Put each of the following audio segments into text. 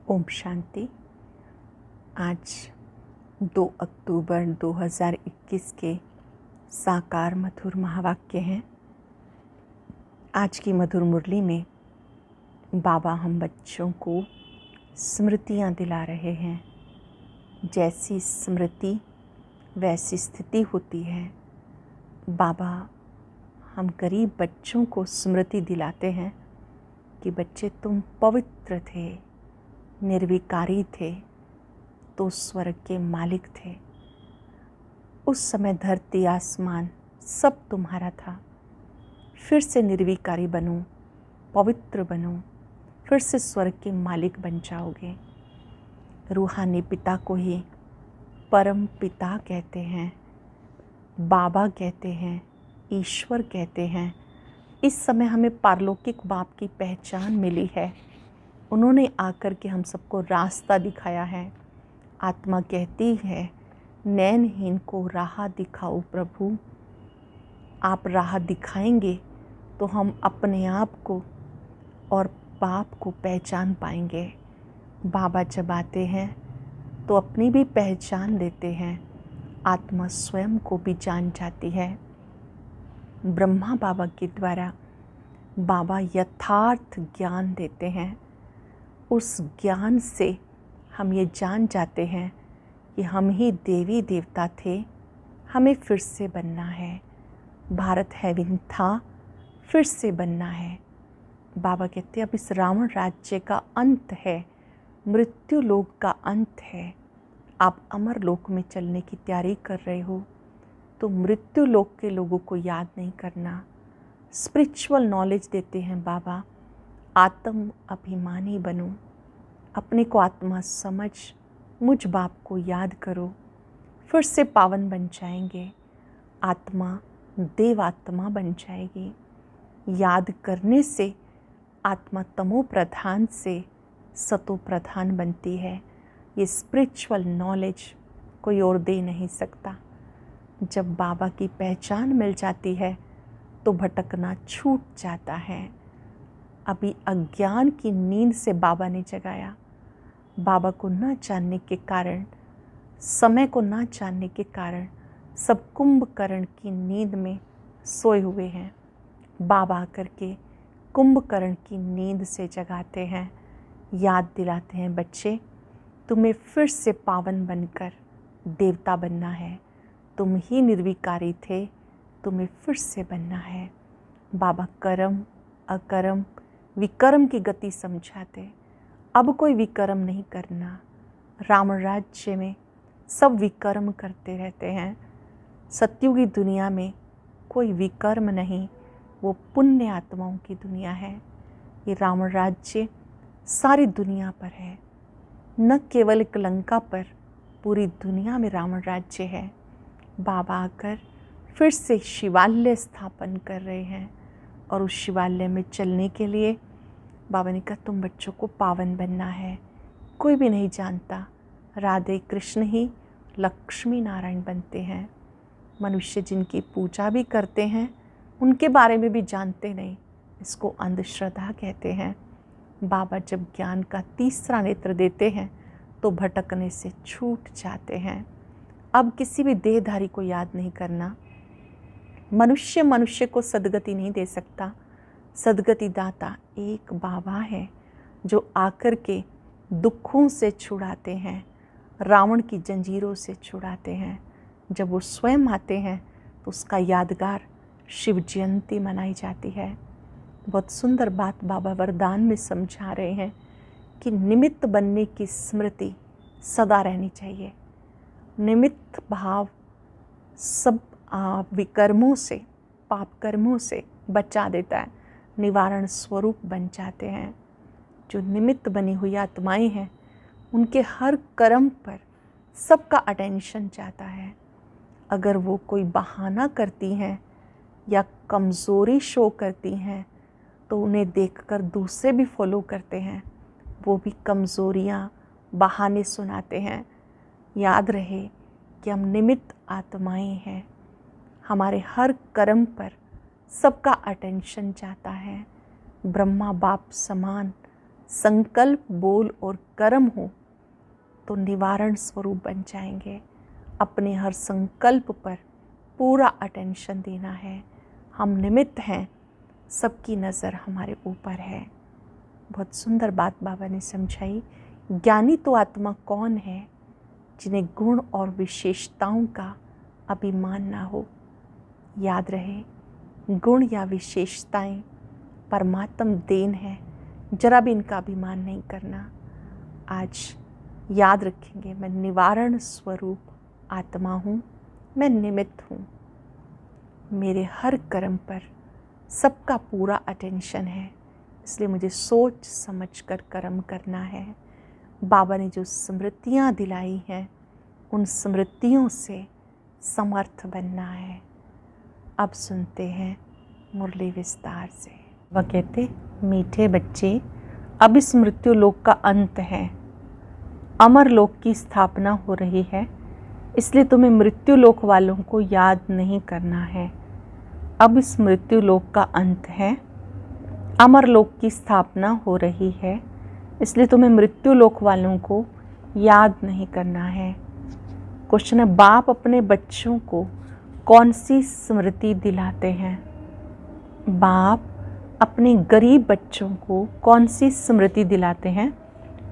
ओम शांति। आज 2 अक्टूबर 2021 के साकार मधुर महावाक्य हैं। आज की मधुर मुरली में बाबा हम बच्चों को स्मृतियाँ दिला रहे हैं। जैसी स्मृति वैसी स्थिति होती है। बाबा हम गरीब बच्चों को स्मृति दिलाते हैं कि बच्चे तुम पवित्र थे, निर्विकारी थे, तो स्वर्ग के मालिक थे। उस समय धरती आसमान सब तुम्हारा था। फिर से निर्विकारी बनो, पवित्र बनो, फिर से स्वर्ग के मालिक बन जाओगे। रूहानी पिता को ही परम पिता कहते हैं, बाबा कहते हैं, ईश्वर कहते हैं। इस समय हमें पारलौकिक बाप की पहचान मिली है। उन्होंने आकर के हम सबको रास्ता दिखाया है। आत्मा कहती है, नैनहीन को राह दिखाओ प्रभु। आप राह दिखाएंगे तो हम अपने आप को और बाप को पहचान पाएंगे। बाबा जब आते हैं तो अपनी भी पहचान देते हैं। आत्मा स्वयं को भी जान जाती है। ब्रह्मा बाबा के द्वारा बाबा यथार्थ ज्ञान देते हैं। उस ज्ञान से हम ये जान जाते हैं कि हम ही देवी देवता थे, हमें फिर से बनना है। भारत हेवन था, फिर से बनना है। बाबा कहते हैं अब इस रावण राज्य का अंत है, मृत्यु लोक का अंत है। आप अमर लोक में चलने की तैयारी कर रहे हो तो मृत्यु लोक के लोगों को याद नहीं करना। स्पिरिचुअल नॉलेज देते हैं बाबा, आत्म अभिमानी बनो, अपने को आत्मा समझ मुझ बाप को याद करो, फिर से पावन बन जाएंगे। आत्मा देवात्मा बन जाएगी। याद करने से आत्मा तमो प्रधान से सतो प्रधान बनती है। ये स्पिरिचुअल नॉलेज कोई और दे नहीं सकता। जब बाबा की पहचान मिल जाती है तो भटकना छूट जाता है। अभी अज्ञान की नींद से बाबा ने जगाया। बाबा को न जानने के कारण, समय को न जानने के कारण सब कुंभकर्ण की नींद में सोए हुए हैं। बाबा आकर के कुंभकर्ण की नींद से जगाते हैं, याद दिलाते हैं, बच्चे तुम्हें फिर से पावन बनकर देवता बनना है। तुम ही निर्विकारी थे, तुम्हें फिर से बनना है। बाबा कर्म अकर्म विकर्म की गति समझाते। अब कोई विकर्म नहीं करना। रावण राज्य में सब विकर्म करते रहते हैं। सत्युगी दुनिया में कोई विकर्म नहीं, वो पुण्य आत्माओं की दुनिया है। ये रावण राज्य सारी दुनिया पर है, न केवल एक लंका पर, पूरी दुनिया में रावण राज्य है। बाबा आकर फिर से शिवालय स्थापन कर रहे हैं और उस शिवालय में चलने के लिए बाबा ने कहा तुम बच्चों को पावन बनना है। कोई भी नहीं जानता, राधे कृष्ण ही लक्ष्मी नारायण बनते हैं। मनुष्य जिनकी पूजा भी करते हैं उनके बारे में भी जानते नहीं, इसको अंधश्रद्धा कहते हैं। बाबा जब ज्ञान का तीसरा नेत्र देते हैं तो भटकने से छूट जाते हैं। अब किसी भी देहधारी को याद नहीं करना। मनुष्य को सद्गति नहीं दे सकता। सद्गति दाता एक बाबा है जो आकर के दुखों से छुड़ाते हैं, रावण की जंजीरों से छुड़ाते हैं। जब वो स्वयं आते हैं तो उसका यादगार शिव जयंती मनाई जाती है। बहुत सुंदर बात बाबा वरदान में समझा रहे हैं कि निमित्त बनने की स्मृति सदा रहनी चाहिए। निमित्त भाव सब विकर्मों से, पाप कर्मों से बचा देता है, निवारण स्वरूप बन जाते हैं। जो निमित्त बनी हुई आत्माएं हैं उनके हर कर्म पर सबका अटेंशन जाता है। अगर वो कोई बहाना करती हैं या कमज़ोरी शो करती हैं तो उन्हें देखकर दूसरे भी फॉलो करते हैं, वो भी कमज़ोरियाँ बहाने सुनाते हैं। याद रहे कि हम निमित्त आत्माएं हैं। हमारे हर कर्म पर सबका अटेंशन जाता है। ब्रह्मा बाप समान संकल्प, बोल और कर्म हो तो निवारण स्वरूप बन जाएंगे। अपने हर संकल्प पर पूरा अटेंशन देना है। हम निमित्त हैं, सबकी नज़र हमारे ऊपर है। बहुत सुंदर बात बाबा ने समझाई। ज्ञानी तो आत्मा कौन है जिन्हें गुण और विशेषताओं का अभिमान ना हो। याद रहे, गुण या विशेषताएं परमात्म देन है, जरा भी इनका अभिमान नहीं करना। आज याद रखेंगे, मैं निवारण स्वरूप आत्मा हूँ, मैं निमित्त हूँ। मेरे हर कर्म पर सबका पूरा अटेंशन है, इसलिए मुझे सोच समझ कर कर्म करना है। बाबा ने जो स्मृतियाँ दिलाई हैं, उन स्मृतियों से समर्थ बनना है। अब सुनते हैं मुरली विस्तार से। वह कहते, मीठे बच्चे, अब इस मृत्यु लोक का अंत है, अमर लोक की स्थापना हो रही है, इसलिए तुम्हें मृत्यु लोक वालों को याद नहीं करना है। अब इस मृत्यु लोक का अंत है, अमर लोक की स्थापना हो रही है, इसलिए तुम्हें मृत्यु लोक वालों को याद नहीं करना है। क्वेश्चन है, बाप अपने बच्चों को कौन सी स्मृति दिलाते हैं? बाप अपने गरीब बच्चों को कौन सी स्मृति दिलाते हैं?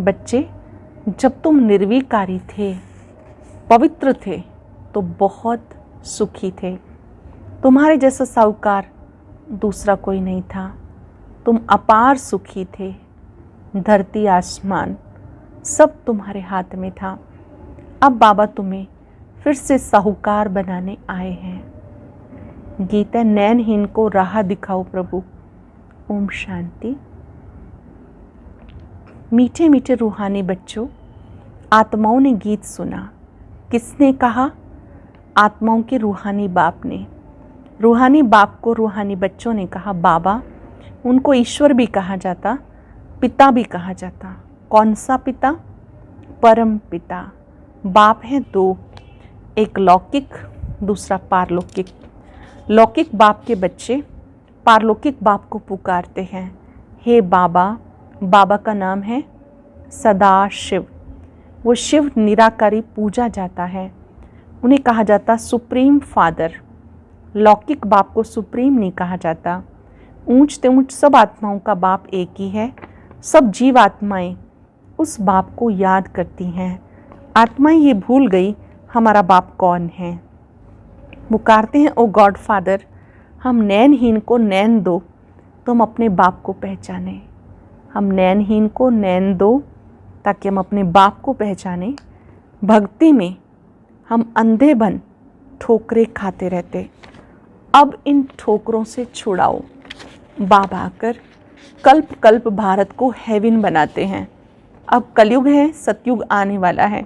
बच्चे, जब तुम निर्विकारी थे, पवित्र थे, तो बहुत सुखी थे। तुम्हारे जैसा साहूकार दूसरा कोई नहीं था। तुम अपार सुखी थे। धरती आसमान सब तुम्हारे हाथ में था। अब बाबा तुम्हें फिर से साहूकार बनाने आए हैं। गीता, नैनहीन को राह दिखाओ प्रभु। ओम शांति। मीठे मीठे रूहानी बच्चों, आत्माओं ने गीत सुना। किसने कहा? आत्माओं के रूहानी बाप ने। रूहानी बाप को रूहानी बच्चों ने कहा। बाबा, उनको ईश्वर भी कहा जाता, पिता भी कहा जाता। कौन सा पिता? परम पिता। बाप हैं दो, एक लौकिक, दूसरा पारलौकिक। लौकिक बाप के बच्चे पारलौकिक बाप को पुकारते हैं, हे बाबा। बाबा का नाम है सदा शिव। वो शिव निराकारी पूजा जाता है। उन्हें कहा जाता सुप्रीम फादर। लौकिक बाप को सुप्रीम नहीं कहा जाता। ऊंच ते ऊंच सब आत्माओं का बाप एक ही है। सब जीव आत्माएं उस बाप को याद करती हैं। आत्माएं ये भूल गई हमारा बाप कौन है। पुकारते हैं, ओ गॉड फादर, हम नैनहीन को नैन दो तो हम अपने बाप को पहचाने। हम नैनहीन को नैन दो ताकि हम अपने बाप को पहचाने। भक्ति में हम अंधे बन ठोकरें खाते रहते, अब इन ठोकरों से छुड़ाओ। बाबा आकर कल्प कल्प भारत को हेवन बनाते हैं। अब कलयुग है, सतयुग आने वाला है।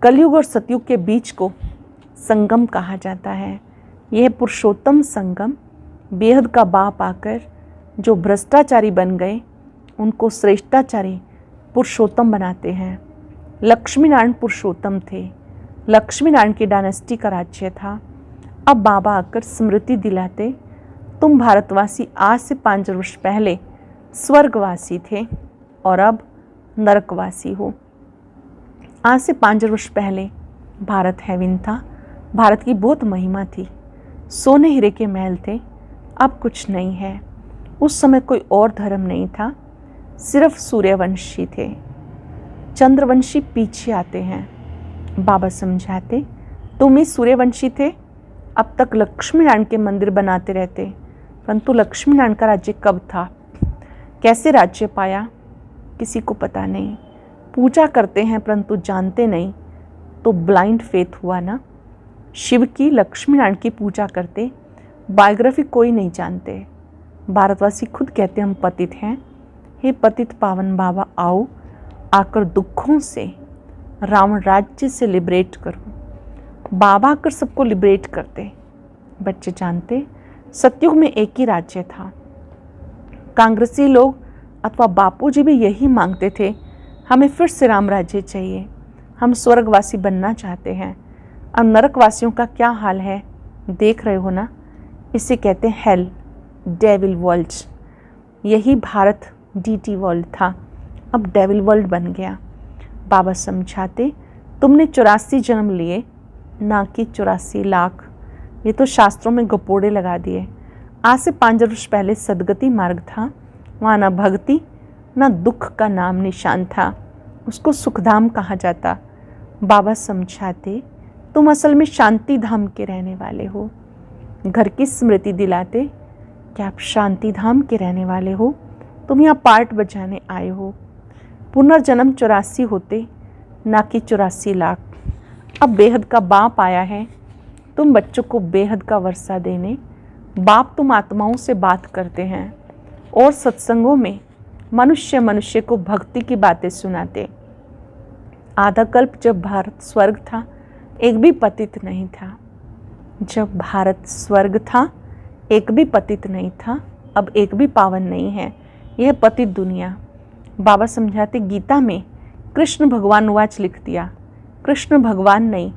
कलयुग और सतयुग के बीच को संगम कहा जाता है। यह पुरुषोत्तम संगम, बेहद का बाप आकर जो भ्रष्टाचारी बन गए उनको श्रेष्ठाचारी पुरुषोत्तम बनाते हैं। लक्ष्मी नारायण पुरुषोत्तम थे। लक्ष्मी नारायण की डायनेस्टी का राज्य था। अब बाबा आकर स्मृति दिलाते, तुम भारतवासी आज से 5 वर्ष पहले स्वर्गवासी थे और अब नरकवासी हो। आज से 5 वर्ष पहले भारत हेवन था। भारत की बहुत महिमा थी। सोने हीरे के महल थे, अब कुछ नहीं है। उस समय कोई और धर्म नहीं था, सिर्फ सूर्यवंशी थे। चंद्रवंशी पीछे आते हैं। बाबा समझाते, तुम ही सूर्यवंशी थे। अब तक लक्ष्मी नारायण के मंदिर बनाते रहते, परंतु लक्ष्मी नारायण का राज्य कब था, कैसे राज्य पाया, किसी को पता नहीं। पूजा करते हैं परंतु जानते नहीं, तो ब्लाइंड फेथ हुआ ना। शिव की, लक्ष्मी नारायण की पूजा करते, बायोग्राफी कोई नहीं जानते। भारतवासी खुद कहते हम पतित हैं। हे पतित पावन बाबा, आओ आकर दुखों से, रावण राज्य से लिबरेट करो। बाबा आकर सबको लिबरेट करते। बच्चे जानते, सतयुग में एक ही राज्य था। कांग्रेसी लोग अथवा बापूजी भी यही मांगते थे, हमें फिर से राम राज्य चाहिए, हम स्वर्गवासी बनना चाहते हैं। और नरकवासियों का क्या हाल है देख रहे हो ना। इसे कहते हैं हेल, डेविल वर्ल्ड। यही भारत डीटी वर्ल्ड था, अब डेविल वर्ल्ड बन गया। बाबा समझाते, तुमने 84 जन्म लिए, ना कि 84 लाख। ये तो शास्त्रों में गपोड़े लगा दिए। आज से 5 वर्ष पहले सदगति मार्ग था, वहाँ न भक्ति न दुख का नाम निशान था, उसको सुखधाम कहा जाता। बाबा समझाते, तुम असल में शांति धाम के रहने वाले हो। घर की स्मृति दिलाते, क्या आप शांति धाम के रहने वाले हो? तुम यहाँ पार्ट बजाने आए हो। पुनर्जन्म 84 होते, ना कि 84 लाख। अब बेहद का बाप आया है, तुम बच्चों को बेहद का वर्षा देने। बाप तुम आत्माओं से बात करते हैं और सत्संगों में मनुष्य को भक्ति की बातें सुनाते। आधा कल्प जब भारत स्वर्ग था, एक भी पतित नहीं था। जब भारत स्वर्ग था, एक भी पतित नहीं था, अब एक भी पावन नहीं है। यह पतित दुनिया। बाबा समझाते, गीता में कृष्ण भगवान वाच लिख दिया। कृष्ण भगवान नहीं,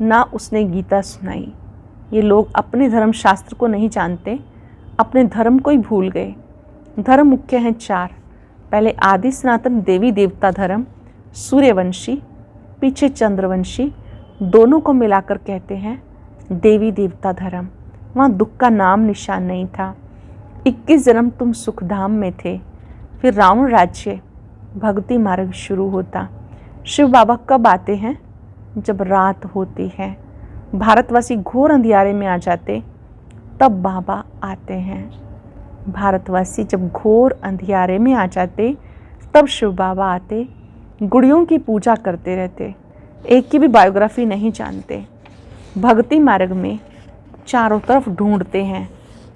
ना उसने गीता सुनाई। ये लोग अपने धर्म शास्त्र को नहीं जानते, अपने धर्म को ही भूल गए। धर्म मुख्य हैं 4। पहले आदि सनातन देवी देवता धर्म, सूर्यवंशी, पीछे चंद्रवंशी, दोनों को मिलाकर कहते हैं देवी देवता धर्म। वहाँ दुख का नाम निशान नहीं था। 21 जन्म तुम सुखधाम में थे, फिर रावण राज्य भक्ति मार्ग शुरू होता। शिव बाबा कब आते हैं? जब रात होती है, भारतवासी घोर अंधियारे में आ जाते, तब बाबा आते हैं। भारतवासी जब घोर अंधियारे में आ जाते, तब शिव बाबा आते। गुड़ियों की पूजा करते रहते, एक की भी बायोग्राफी नहीं जानते। भक्ति मार्ग में चारों तरफ ढूंढते हैं।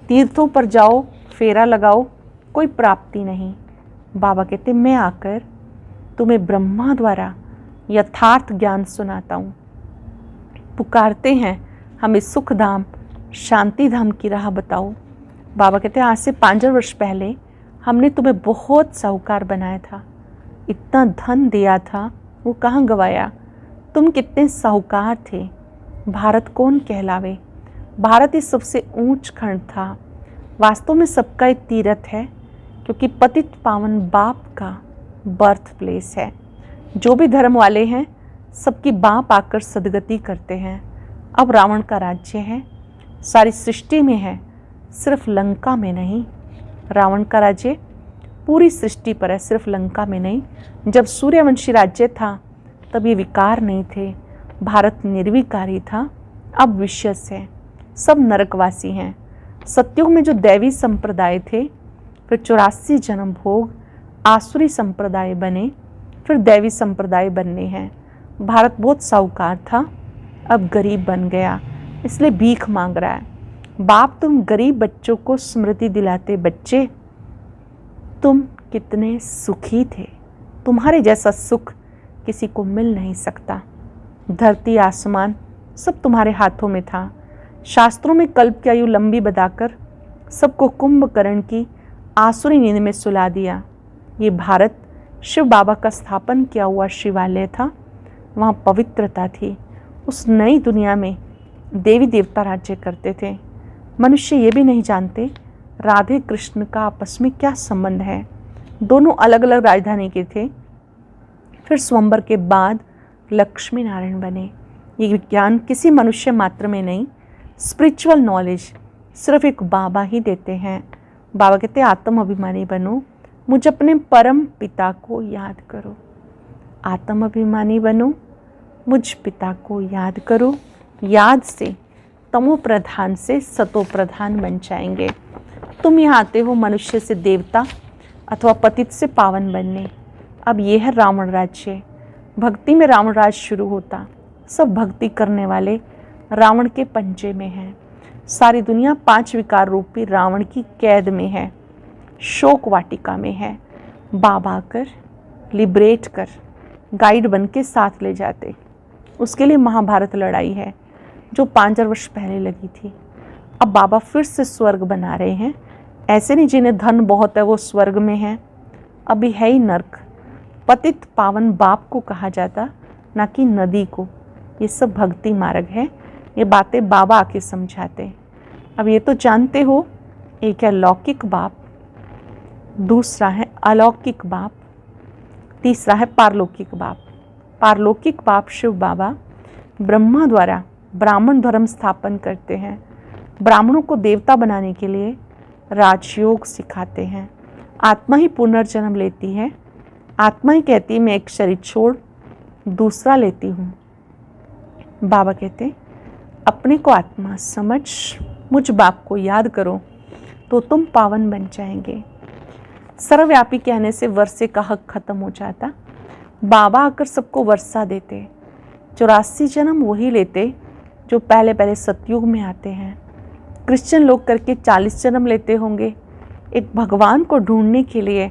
तीर्थों पर जाओ, फेरा लगाओ, कोई प्राप्ति नहीं। बाबा कहते, मैं आकर तुम्हें ब्रह्मा द्वारा यथार्थ ज्ञान सुनाता हूँ। पुकारते हैं, हमें सुख धाम शांति धाम की राह बताओ। बाबा कहते हैं, आज से 5 वर्ष पहले हमने तुम्हें बहुत साहूकार बनाया था, इतना धन दिया था, वो कहाँ गवाया? तुम कितने साहूकार थे। भारत कौन कहलावे? भारत इस सबसे ऊंच खंड था। वास्तव में सबका एक तीर्थ है, क्योंकि पतित पावन बाप का बर्थ प्लेस है। जो भी धर्म वाले हैं, सबकी बाप आकर सदगति करते हैं। अब रावण का राज्य है, सारी सृष्टि में है, सिर्फ लंका में नहीं। रावण का राज्य पूरी सृष्टि पर है, सिर्फ लंका में नहीं। जब सूर्यवंशी राज्य था, तब ये विकार नहीं थे, भारत निर्विकारी था। अब विशेष है, सब नरकवासी हैं। सत्युग में जो दैवी संप्रदाय थे, फिर 84 जन्म भोग आसुरी संप्रदाय बने, फिर दैवी संप्रदाय बनने हैं। भारत बहुत साहूकार था, अब गरीब बन गया, इसलिए भीख मांग रहा है। बाप तुम गरीब बच्चों को स्मृति दिलाते, बच्चे तुम कितने सुखी थे, तुम्हारे जैसा सुख किसी को मिल नहीं सकता। धरती आसमान सब तुम्हारे हाथों में था। शास्त्रों में कल्प की आयु लंबी बताकर सबको कुंभकर्ण की आसुरी नींद में सुला दिया। ये भारत शिव बाबा का स्थापन किया हुआ शिवालय था, वहाँ पवित्रता थी। उस नई दुनिया में देवी देवता राज्य करते थे। मनुष्य ये भी नहीं जानते राधे कृष्ण का आपस में क्या संबंध है। दोनों अलग अलग राजधानी के थे। फिर स्वयंवर के बाद लक्ष्मी नारायण बने। ये विज्ञान किसी मनुष्य मात्र में नहीं, स्पिरिचुअल नॉलेज सिर्फ एक बाबा ही देते हैं। बाबा कहते हैं, आत्म अभिमानी बनो, मुझ अपने परम पिता को याद करो। आत्म अभिमानी बनो, मुझ पिता को याद करो। याद से तमो प्रधान से सतो प्रधान बन जाएंगे। तुम यहाँ आते हो मनुष्य से देवता अथवा पतित से पावन बनने। अब ये है रावण राज्य। भक्ति में रावण राज शुरू होता। सब भक्ति करने वाले रावण के पंजे में हैं। सारी दुनिया 5 विकार रूपी रावण की कैद में है, शोक वाटिका में है। बाबा आकर लिबरेट कर गाइड बन के साथ ले जाते। उसके लिए महाभारत लड़ाई है, जो 5,000 वर्ष पहले लगी थी। अब बाबा फिर से स्वर्ग बना रहे हैं। ऐसे नहीं जिन्हें धन बहुत है वो स्वर्ग में है, अभी है ही नर्क। पतित पावन बाप को कहा जाता, ना कि नदी को। ये सब भक्ति मार्ग है। ये बातें बाबा आके समझाते। अब ये तो जानते हो, एक है लौकिक बाप, दूसरा है अलौकिक बाप, तीसरा है पारलौकिक बाप। पारलौकिक बाप शिव बाबा ब्रह्मा द्वारा ब्राह्मण धर्म स्थापन करते हैं। ब्राह्मणों को देवता बनाने के लिए राजयोग सिखाते हैं। आत्मा ही पुनर्जन्म लेती है। आत्मा ही कहती है मैं एक शरीर छोड़ दूसरा लेती हूँ। बाबा कहते हैं अपने को आत्मा समझ मुझ बाप को याद करो तो तुम पावन बन जाएंगे। सर्वव्यापी कहने से वर्षे का हक खत्म हो जाता। बाबा आकर सबको वर्षा देते। 84 जन्म वही लेते जो पहले पहले सतयुग में आते हैं। क्रिश्चियन लोग करके 40 जन्म लेते होंगे। एक भगवान को ढूंढने के लिए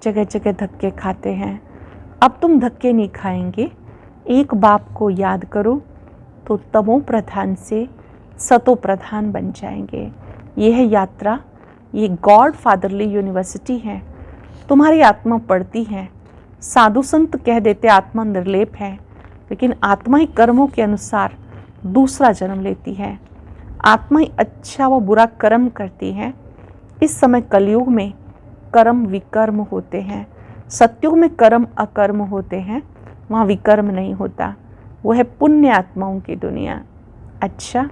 जगह जगह धक्के खाते हैं। अब तुम धक्के नहीं खाएंगे। एक बाप को याद करो तो तमो प्रधान से सतो प्रधान बन जाएंगे। ये है यात्रा, ये गॉड फादरली यूनिवर्सिटी है। तुम्हारी आत्मा पढ़ती है। साधु संत कह देते आत्मा निर्लेप है, लेकिन आत्मा ही कर्मों के अनुसार दूसरा जन्म लेती है। आत्मा ही अच्छा व बुरा कर्म करती है। इस समय कलयुग में कर्म विकर्म होते हैं। सतयुग में कर्म अकर्म होते हैं, वहाँ विकर्म नहीं होता। वो है पुण्य आत्माओं की दुनिया। अच्छा,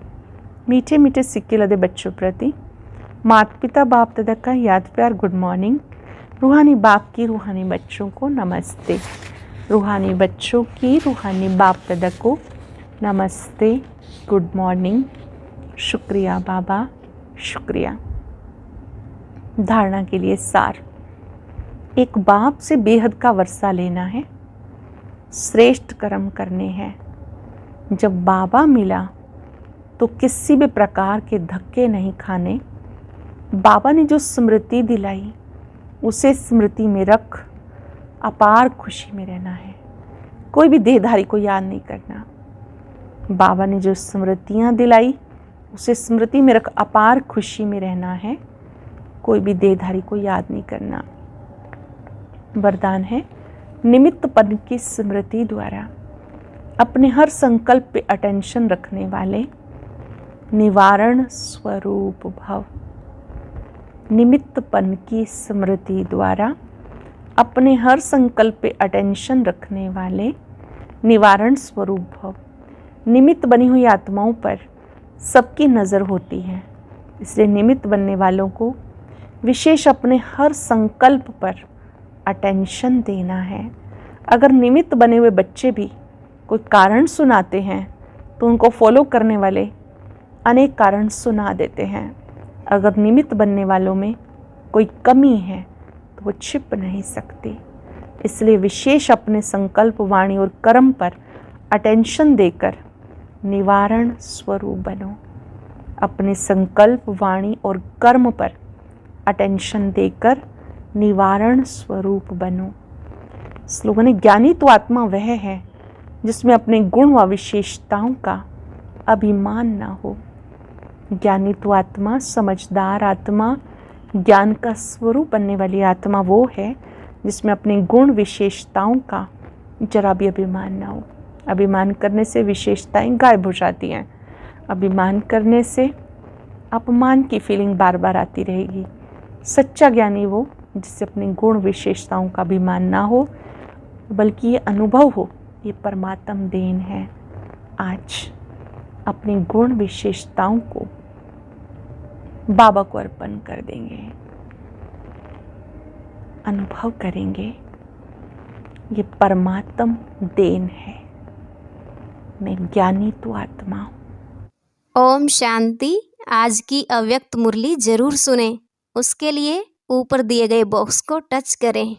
मीठे मीठे सिक्के लदे बच्चों प्रति माता पिता बाप दादा का याद प्यार गुड मॉर्निंग। रूहानी बाप की रूहानी बच्चों को नमस्ते। रूहानी बच्चों की रूहानी बाप दादा को नमस्ते, गुड मॉर्निंग। शुक्रिया बाबा, शुक्रिया। धारणा के लिए सार। एक बाप से बेहद का वर्षा लेना है, श्रेष्ठ कर्म करने हैं। जब बाबा मिला तो किसी भी प्रकार के धक्के नहीं खाने। बाबा ने जो स्मृति दिलाई उसे स्मृति में रख अपार खुशी में रहना है। कोई भी देहधारी को याद नहीं करना। बाबा ने जो स्मृतियाँ दिलाई उसे स्मृति में रख अपार खुशी में रहना है। कोई भी देहधारी को याद नहीं करना। वरदान है निमित्तपन की स्मृति द्वारा अपने हर संकल्प पे अटेंशन रखने वाले निवारण स्वरूप भव। निमित्तपन की स्मृति द्वारा अपने हर संकल्प पे अटेंशन रखने वाले निवारण स्वरूप भव। निमित्त बनी हुई आत्माओं पर सबकी नज़र होती है, इसलिए निमित्त बनने वालों को विशेष अपने हर संकल्प पर अटेंशन देना है। अगर निमित्त बने हुए बच्चे भी कोई कारण सुनाते हैं तो उनको फॉलो करने वाले अनेक कारण सुना देते हैं। अगर निमित्त बनने वालों में कोई कमी है तो वो छिप नहीं सकती। इसलिए विशेष अपने संकल्प, वाणी और कर्म पर अटेंशन देकर निवारण स्वरूप बनो। अपने संकल्प, वाणी और कर्म पर अटेंशन देकर निवारण स्वरूप बनो। स्लोगन है ज्ञानी तो आत्मा वह है जिसमें अपने गुण व विशेषताओं का अभिमान ना हो। ज्ञानी तो आत्मा, समझदार आत्मा, ज्ञान का स्वरूप बनने वाली आत्मा वो है जिसमें अपने गुण विशेषताओं का जरा भी अभिमान ना हो। अभिमान करने से विशेषताएं गायब हो जाती हैं। अभिमान करने से अपमान की फीलिंग बार बार आती रहेगी। सच्चा ज्ञानी वो जिससे अपने गुण विशेषताओं का अभिमान ना हो, बल्कि ये अनुभव हो ये परमात्म देन है। आज अपनी गुण विशेषताओं को बाबा को अर्पण कर देंगे। अनुभव करेंगे ये परमात्म देन है। मैं ज्ञानी तो आत्मा हूँ। ओम शांति। आज की अव्यक्त मुरली जरूर सुने। उसके लिए ऊपर दिए गए बॉक्स को टच करें।